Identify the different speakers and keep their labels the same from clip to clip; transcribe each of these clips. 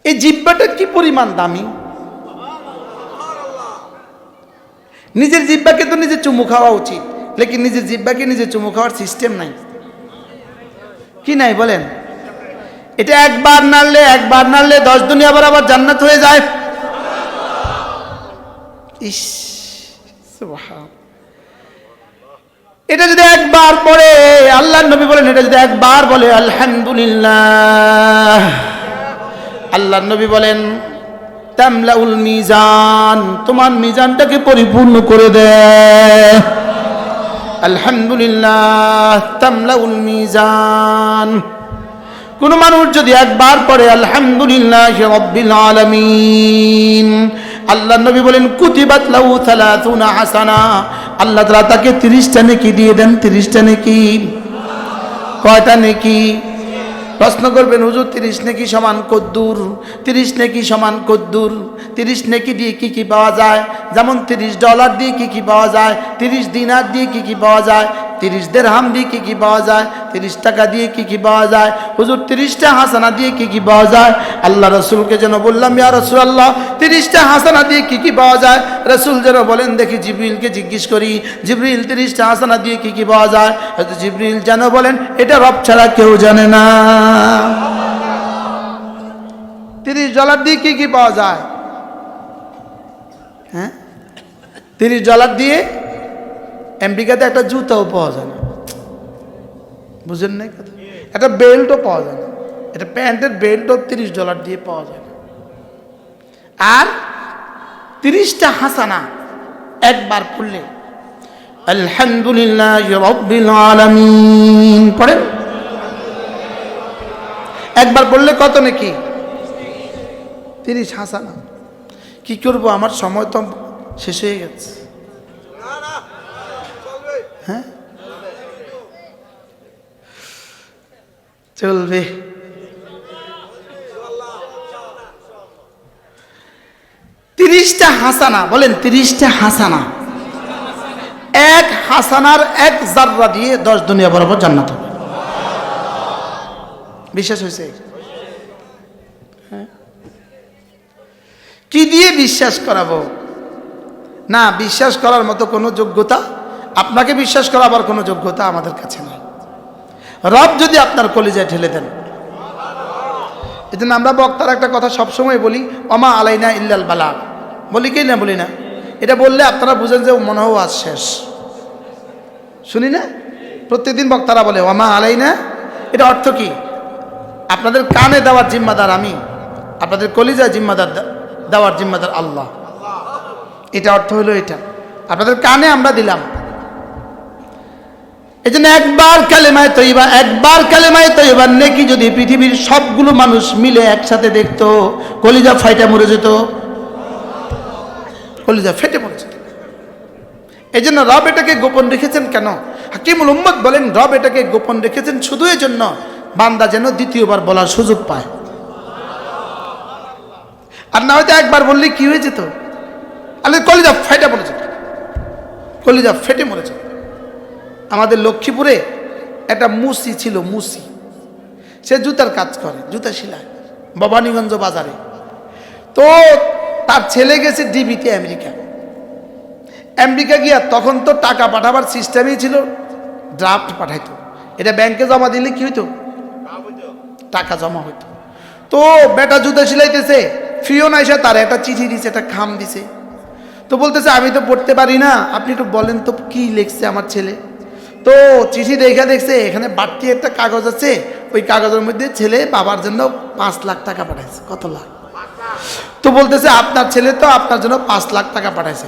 Speaker 1: এই জিহ্বাটা কি পরিমাণ দামি। নিজের জিহ্বাকে তো নিজে চুমু খাওয়া উচিত, লেকিন নিজের জিহ্বাকে নিজে চুমু খাওয়ার সিস্টেম নাই। কি নাই বলেন? এটা একবার নাড়লে 10 দুনিয়া বরাবর জান্নাত হয়ে যায়। ইস সুবহান। এটা যদি একবার পড়ে, আল্লাহর নবী বলেন এটা যদি একবার বলে আলহামদুলিল্লাহ, আল্লাহর নবী বলেন তামলাউল মিজান, তোমার মিজানটাকে পরিপূর্ণ করে দেয়। আলহামদুলিল্লাহ তামলাউল মিজান। কোন মানুষ যদি একবার পড়ে আলহামদুলিল্লাহ রাব্বিল আলামিন, আল্লাহর নবী বলেন কুতিবাত লাহু 30 হাসানা, আল্লাহ তাআলা তাকে 30টা নেকি দিয়ে দেন। 30টা নেকি। কয়টা নেকি? প্রশ্ন করবেন হুজুর 30 নেকি সমান কদ্দুর? 30 নেকি সমান কদ্দুর? 30 নেকি দিয়ে কি কি পাওয়া যায়? যেমন $30 দিয়ে কি কি পাওয়া যায়, 30 দিনার দিয়ে কি কি পাওয়া যায়, 30 দিরহাম দিয়ে কি কি পাওয়া যায়, 30 টাকা দিয়ে কি কি পাওয়া যায়। হুজুর 30টা হাসানা দিয়ে কি কি পাওয়া যায়? আল্লাহ রাসূলকে যেন বললাম ইয়া রাসূলুল্লাহ 30টা হাসানা দিয়ে কি কি পাওয়া যায়? রাসূল যেন বলেন দেখি জিবরিলকে জিজ্ঞেস করি, জিবরিল 30টা হাসানা দিয়ে কি কি পাওয়া যায়? হযরত জিবরিল যেন বলেন এটা রব ছাড়া কেউ জানে না। $30 দিয়ে কি কি পাওয়া যায়? হ্যাঁ, $30 দিয়ে আমেরিকাতে একটা জুতাও পাওয়া যায় না। বুঝেন নাই কথা? একটা বেল্টও পাওয়া যায় না, এটা প্যান্টের বেল্টও $30 দিয়ে পাওয়া যায় না। আর 30টা হাসানা একবার পড়লে আলহামদুলিল্লাহ রাব্বিল আলামিন পড়েন, একবার পড়লে কত নাকি? 30 হাসানা। কি করব, আমার সময় তো শেষ হয়ে গেছে। হ্যাঁ চলবে। 30টা হাসানা বলেন, 30টা হাসানা, এক হাসানার 1 জাররা দিয়ে 10 দুনিয়া বরাবর জান্নাত হবে। বিশ্বাস হয়েছে? কি দিয়ে বিশ্বাস করাবো? না, বিশ্বাস করার মতো কোনো যোগ্যতা, আপনাকে বিশ্বাস করাবার কোনো যোগ্যতা আমাদের কাছে নাই। রব যদি আপনার কলিজায় ঠেলে দেন। এই জন্য আমরা বক্তার একটা কথা সবসময় বলি, ওমা আলাইনা ইল্লাল বালাগ। বলি কি না? বলি না? এটা বললে আপনারা বুঝেন যে মনে হয় আজ শেষ। শুনি না প্রত্যেকদিন বক্তারা বলে ওমা আলাইনা। এটা অর্থ কি? আপনাদের কানে দেওয়ার জিম্মাদার আমি, আপনাদের কলিজায় জিম্মাদার দেওয়ার জিম্মাদার আল্লাহ। এটা অর্থ হলো এটা, আপনাদের কানে আমরা দিলাম। এই জন্য একবার কালেমায়ে তয়্যিবা নেকি যদি পৃথিবীর সবগুলো মানুষ মিলে একসাথে দেখতো, কলিজা ফাইটা মরে যেত, কলিজা ফেটে মরে যেত। এই জন্য রব এটাকে গোপন রেখেছেন কেন? হাকিমুল উম্মত বলেন রব এটাকে গোপন রেখেছেন শুধু এই জন্য বান্দা যেন দ্বিতীয়বার বলার সুযোগ পায়। আর না হয়তো একবার বললে কি হয়ে যেত, আরে কলিজা ফাইটা মরে যেত, কলিজা ফেটে মরে যেত। আমাদের লক্ষ্মীপুরে একটা মুসি ছিল, মুসি, সে জুতার কাজ করে, জুতা সেলাই ভবানীগঞ্জ বাজারে। তো তার ছেলে গেছে ডিবিতে আমেরিকা গিয়া, তখন তো টাকা পাঠাবার সিস্টেমই ছিল ড্রাফট পাঠাইতো। এটা ব্যাংকে জমা দিলে কি হইতো? টাকা জমা হইতো। তো বেটা জুতা সেলাইতেছে, ফিওন আইসা তার একটা চিঠি দিছে, একটা খাম দিছে। তো বলতেছে আমি তো পড়তে পারি না, আপনি একটু বলেন তো কি লিখছে আমার ছেলে। তো চিঠি দেখছে এখানে বাড়তি একটা কাগজ আছে, ওই কাগজের মধ্যে ছেলে বাবার জন্য 5 লাখ টাকা পাঠাইছে। কত লাখ? তো বলতেছে আপনার ছেলে তো আপনার জন্য 5 লাখ টাকা পাঠাইছে।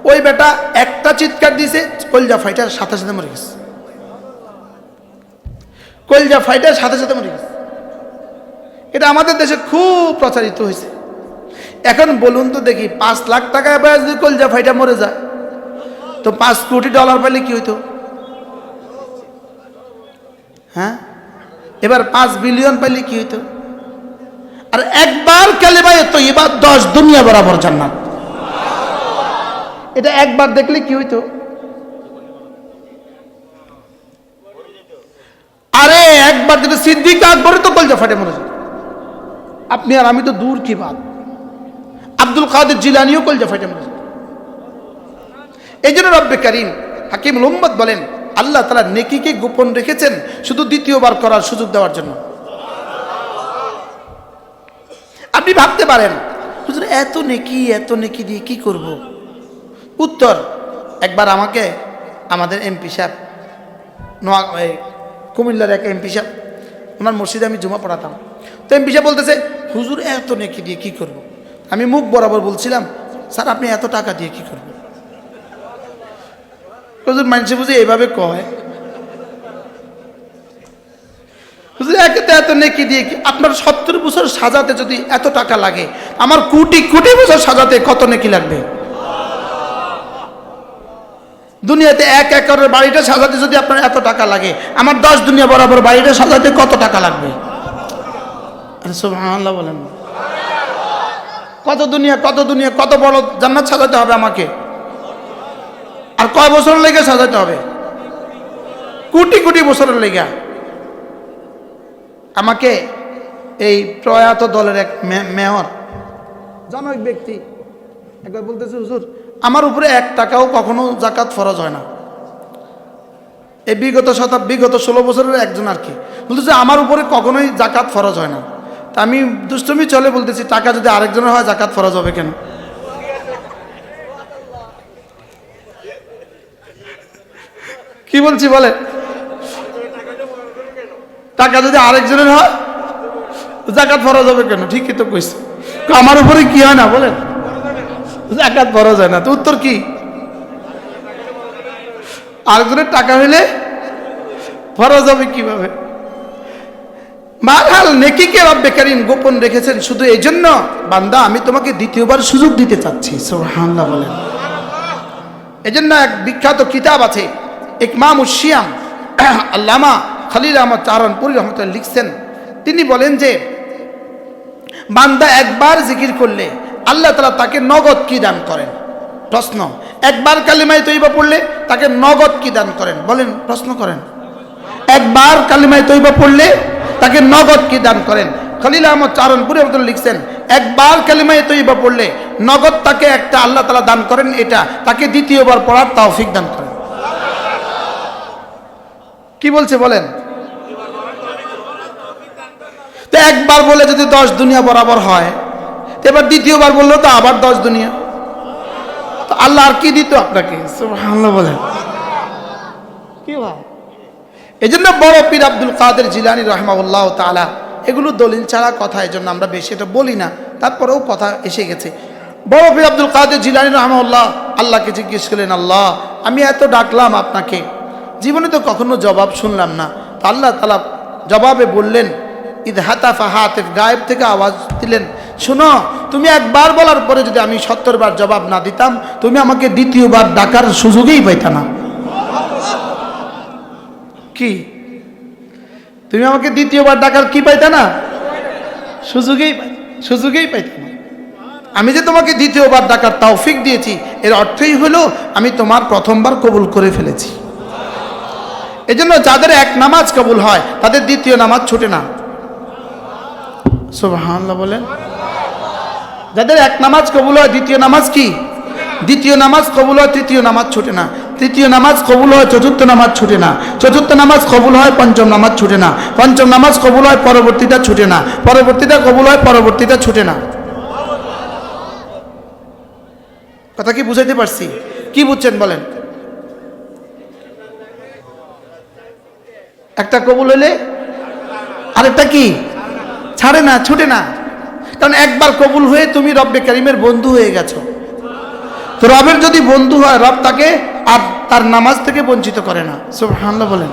Speaker 1: ওই বেটা একটা চিৎকার দিছে, কলজা ফাইটার সাথে সাথে মরে গেছে, কলজা ফাইটার সাথে সাথে মরে গেছে। এটা আমাদের দেশে খুব প্রচারিত হয়েছে। এখন বলুন তো দেখি, 5 লাখ টাকা এবার যদি কলজা ফাইটা মরে যায়, তো $5 কোটি পেলে কি হইতো? হ্যাঁ, এবার 5 বিলিয়ন পেলে কি হইতো? আর একবার কালেমায়ে তয়্যিবা 10 দুনিয়া বরাবর জান্নাত। এটা একবার দেখলে কি হইতো? আরে একবার যদি সিদ্দিক আকবর তো কলজা ফাটে মরে যেত। আপনি আর আমি তো দূর কি বাত। আব্দুল কাদের জিলানীও কলজা ফাইটা মেরেছে। এই জন্য রব্বে কারীম হাকিমুল উম্মত বলেন, আল্লাহ তাআলা নেকিকে গোপন রেখেছেন শুধু দ্বিতীয়বার করার সুযোগ দেওয়ার জন্য। আপনি ভাবতে পারেন হুজুর এত নেকি দিয়ে কি করব? উত্তর, একবার আমাকে আমাদের এমপি সাহেব, কুমিল্লার এক এমপি সাহেব, ওনার মসজিদে আমি জুমা পড়াতাম। তো এমপি সাহেব বলতেছে, হুজুর এত নেকি দিয়ে কি করব? আমি মুখ বরাবর বলছিলাম, স্যার আপনি এত টাকা দিয়ে কি করবেন? হুজুর মানুষে বুঝে এইভাবে কয়, হুজুর এত নেকি দিয়ে কি? আপনার 70 বছর সাজাতে যদি এত টাকা লাগে, আমার কোটি কোটি বছর সাজাতে কত নেকি লাগবে? দুনিয়াতে 1 একরের বাড়িটা সাজাতে যদি আপনার এত টাকা লাগে, আমার 10 দুনিয়া বরাবর বাড়িটা সাজাতে কত টাকা লাগবে? আরে সুবহানাল্লাহ বলেন। কত দুনিয়া কত বড় জান্নাত সাজাতে হবে আমাকে, আর কয় বছর লেগে সাজাতে হবে? কোটি কোটি বছরের লেগে। আমাকে এই প্রয়াত দলের এক মেয়র, জনক ব্যক্তি, একবার বলতেছে, হুজুর আমার উপরে 1 টাকাও কখনো জাকাত ফরজ হয় না। এই বিগত 16 বছরের একজন আর কি বলতেছে, আমার উপরে কখনোই জাকাত ফরজ হয় না। তা আমি দুষ্টমি চলে বলতেছি, টাকা যদি আরেকজনের হয় জাকাত ফরজ হবে কেন? কি বলছি বলে, টাকা যদি আরেকজনের হয় জাকাত ফরজ হবে কেন? ঠিকই তো কইছে, আমার উপরে কি হয় না বলেন, জাকাত ফরজ হয় না। তো উত্তর কি? আরেকজনের টাকা হইলে ফরজ হবে কিভাবে? মারহাল নেকিকে রব্বে কারীম গোপন রেখেছেন শুধু এই জন্য, বান্দা আমি তোমাকে দ্বিতীয়বার সুযোগ দিতে চাচ্ছি। সুবহানাল্লাহ বলেন। এই জন্য এক বিখ্যাত কিতাব আছে, ইকমামুশ সিয়াম, আল্লামা খলিল আহমদ চারণপুরী রহমতুল্লাহ লিখছেন। তিনি বলেন যে বান্দা একবার জিকির করলে আল্লাহ তাআলা তাকে নগদ কি দান করেন? প্রশ্ন, একবার কালিমায়ে তয়্যিবা পড়লে তাকে নগদ কি দান করেন? বলেন, প্রশ্ন করেন। একবার কালিমায়ে তয়্যিবা পড়লে তাকে নগদ কি দান করেন? খলিল আহমদ চারণপুরী রহমতুল্লাহ লিখছেন, একবার কালিমায়ে তয়্যিবা পড়লে নগদ তাকে একটা আল্লাহ তাআলা দান করেন, এটা তাকে দ্বিতীয়বার পড়ার তৌফিক দান করেন। কি বলছে বলেন? তো একবার বলে যদি 10 দুনিয়া বরাবর হয়, এবার দ্বিতীয়বার বললো তো আবার 10 দুনিয়া, তো আল্লাহ আর কি দিত আপনাকে? সুবহানাল্লাহ বলেন। কি ভাই, এই জন্য বড় পীর আব্দুল কাদের জিলানী রাহিমাহুল্লাহ তাআলা, এগুলো দলিল ছাড়া কথা, এই জন্য আমরা বেশি এটা বলি না, তারপরেও কথা এসে গেছে। বড় পীর আব্দুল কাদের জিলানী রাহিমাহুল্লাহ আল্লাহকে জিজ্ঞেস করলেন, আল্লাহ আমি এত ডাকলাম আপনাকে, জীবনে তো কখনো জবাব শুনলাম না। তো আল্লাহ তাআলা জবাবে বললেন, ইদ হাতাফা হাতিফ, গায়েব থেকে আওয়াজ দিলেন, শোনো তুমি একবার বলার পরে যদি আমি 70 বার জবাব না দিতাম, তুমি আমাকে দ্বিতীয়বার ডাকার সুযোগই পাইতা না। কি, তুমি আমাকে দ্বিতীয়বার ডাকার কি পাইতা না? সুযোগই পাইতা না। আমি যে তোমাকে দ্বিতীয়বার ডাকার তৌফিক দিয়েছি, এর অর্থই হলো আমি তোমার প্রথমবার কবুল করে ফেলেছি। এজন্য যাদের এক নামাজ কবুল হয় তাদের দ্বিতীয় নামাজ ছুটে না। সুবহানাল্লাহ বলেন। যাদের এক নামাজ কবুল হয় দ্বিতীয় নামাজ কি? দ্বিতীয় নামাজ কবুল হয় তৃতীয় নামাজ ছুটে না। তৃতীয় নামাজ কবুল হয় চতুর্থ নামাজ ছুটে না। চতুর্থ নামাজ কবুল হয় পঞ্চম নামাজ ছুটে না। পঞ্চম নামাজ কবুল হয় পরবর্তীটা ছুটে না। পরবর্তীটা কবুল হয় পরবর্তীটা ছুটে না। কথা কি বুঝাইতে পারছি? কি বুঝছেন বলেন? একটা কবুল হইলে আরেকটা কি ছাড়ে না, ছুটে না। কারণ একবার কবুল হয়ে তুমি রব্বে কারীমের বন্ধু হয়ে গেছো। তো রবের যদি বন্ধু হয়, রব তাকে আর তার নামাজ থেকে বঞ্চিত করে না। সুবহানাল্লাহ বলেন।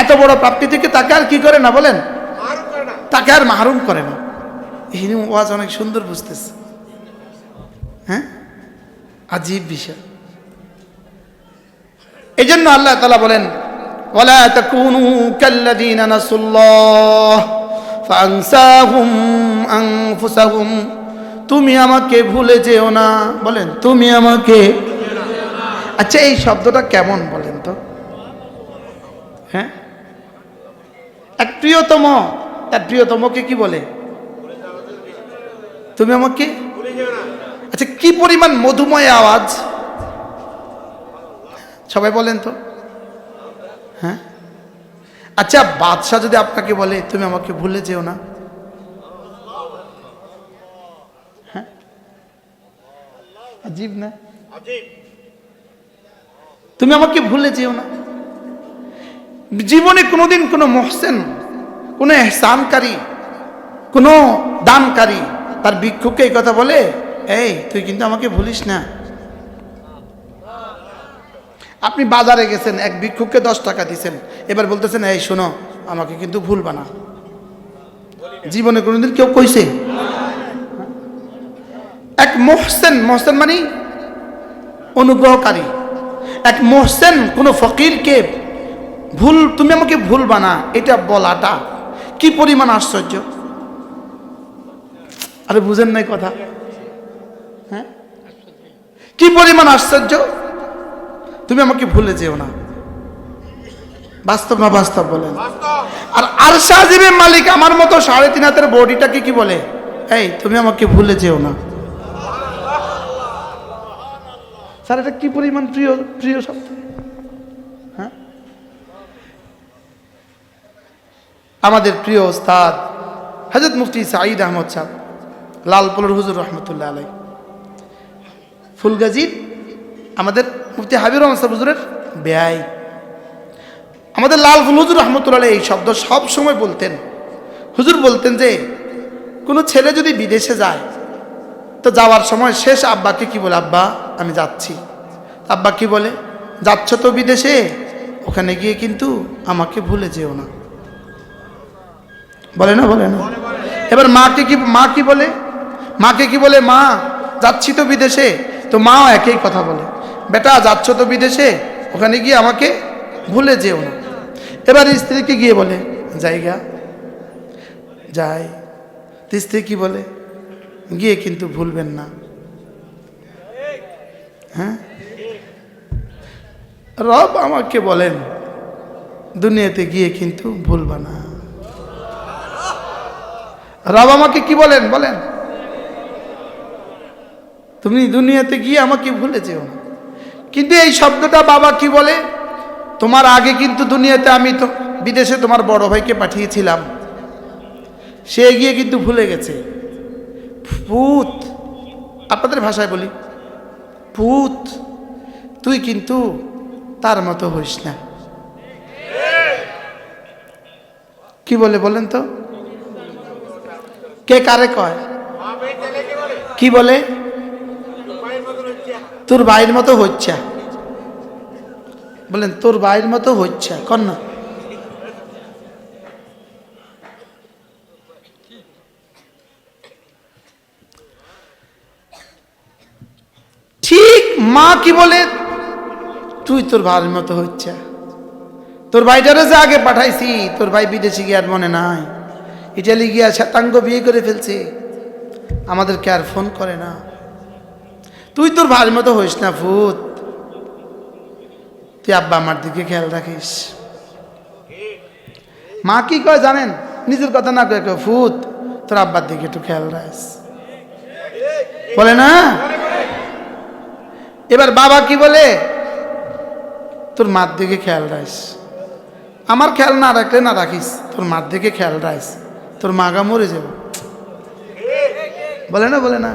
Speaker 1: এত বড় প্রাপ্তি থেকে তাকে আর কি করে না বলেন? তাকে আর মাহরুম করে না। এই ওয়াজ অনেক সুন্দর বুঝতেছে। হ্যাঁ, আজীব বিষয়। এই জন্য আল্লাহ তাআলা বলেন, ওয়ালা তাকুনু কাল্লাযীনা নাসুল্লাহ ফাআনসাহুম আনফুসাহুম, তুমি আমাকে ভুলে যেও না। বলেন, তুমি আমাকে। আচ্ছা, এই শব্দটা কেমন বলেন তো? হ্যাঁ, এক প্রিয়তম, তার প্রিয়তমকে কি বলে? তুমি আমাকে, আচ্ছা কি পরিমাণ মধুময় আওয়াজ, সবাই বলেন তো। হ্যাঁ, আচ্ছা বাদশাহ যদি আপনাকে বলে তুমি আমাকে ভুলে যেও না, হ্যাঁ আজীব না, তুমি আমাকে ভুলে যেও না। জীবনে কোনোদিন কোনো মুহসিন, কোনো ইহসানকারী, কোনো দানকারী তার ভিক্ষুককে এই কথা বলে, এই তুই কিন্তু আমাকে ভুলিস না। আপনি বাজারে গেছেন, এক ভিক্ষুককে 10 টাকা দিয়েছেন, এবার বলতেছেন এই শোনো আমাকে কিন্তু ভুলবা না। জীবনে কোনোদিন কেউ কইছে? এক মুহসিন, মুহসিন মানে অনুগ্রহকারী, এক মুহসিন কোন ফকিরকে তুমি আমাকে ভুলবা না এটা বলাটা কি পরিমাণ আশ্চর্য। আরে বুঝেন নাই কথা? হ্যাঁ, কি পরিমাণ আশ্চর্য। তুমি আমাকে ভুলে যেও না, বাস্তব না বাস্তব বলেন? আর আরশ আজিমের মালিক আমার মতো 3.5 হাতের বডিটাকে কি বলে, এই তুমি আমাকে ভুলে যেও না। স্যার এটা কি পরিমাণ প্রিয় প্রিয় শব্দ। হ্যাঁ, আমাদের প্রিয় ওস্তাদ হযরত মুফতি সাঈদ আহমদ সাহেব লালপুরের হুজুর রহমতুল্লাহ আলাই, ফুলগাজীর আমাদের মুফতি হাবিবুর রহমান সাহেব হুজুরের বেয়াই, আমাদের লালপুর হুজুর রহমতুল্লাহ আলাই এই শব্দ সব সময় বলতেন। হুজুর বলতেন যে কোনো ছেলে যদি বিদেশে যায় তো যাওয়ার সময় শেষ আব্বাকে কি বলে, আব্বা আমি যাচ্ছি। আব্বা কি বলে, যাচ্ছ তো বিদেশে, ওখানে গিয়ে কিন্তু আমাকে ভুলে যেও না। বলে না, বলে না? এবার মাকে কি বলে, মাকে কি বলে, মা যাচ্ছি তো বিদেশে, তো মাও একই কথা বলে, বেটা যাচ্ছ তো বিদেশে, ওখানে গিয়ে আমাকে ভুলে যেও না। এবার স্ত্রীকে গিয়ে বলে জায়গা যাই, স্ত্রী কি বলে, গিয়ে কিন্তু ভুলবেন না। হ্যাঁ, রব আমাকে বলেন দুনিয়াতে গিয়ে কিন্তু ভুলবা না। রব আমাকে কি বলেন, বলেন তুমি দুনিয়াতে গিয়ে আমাকে ভুলে যেও না। কিন্তু এই শব্দটা বাবা কি বলে, তোমার আগে কিন্তু দুনিয়াতে আমি তো বিদেশে তোমার বড় ভাইকে পাঠিয়েছিলাম, সে গিয়ে কিন্তু ভুলে গেছে। পুত, আপনাদের ভাষায় বলি, পুত তুই কিন্তু তার মতো হইস না। কি বলে বলেন তো, কে কারে কয়? কি বলে, তোর ভাইয়ের মতো হচ্ছে, বলেন তোর ভাইয়ের মতো হচ্ছে, কর না। ঠিক মা কি বলে, তুই তোর ভাইয়ের মতো হচ্ছে। তোর ভাইটারে যে আগে পাঠাইছি, তোর ভাই বিদেশে গিয়ে আর মনে নাই, ইটালি গিয়া শ্বেতাঙ্গ বিয়ে করে ফেলছে, আমাদেরকে আর ফোন করে না। তুই তোর ভাইয়ের মতো হইস না ফুত, তুই আব্বা আমার দিকে খেয়াল রাখিস। মা কি কয় জানেন, নিজের কথা না কয়ে কয় ফুত তোর আব্বার দিকে একটু খেয়াল রাখিস, বলে না? এবার বাবা কি বলে, তোর মার দিকে খেয়াল রাখিস। আমার খেয়াল না রাখলে না রাখিস, তোর মার দিকে খেয়াল রাখিস, তোর মাগা মরে যাবে। বলে না, বলে না?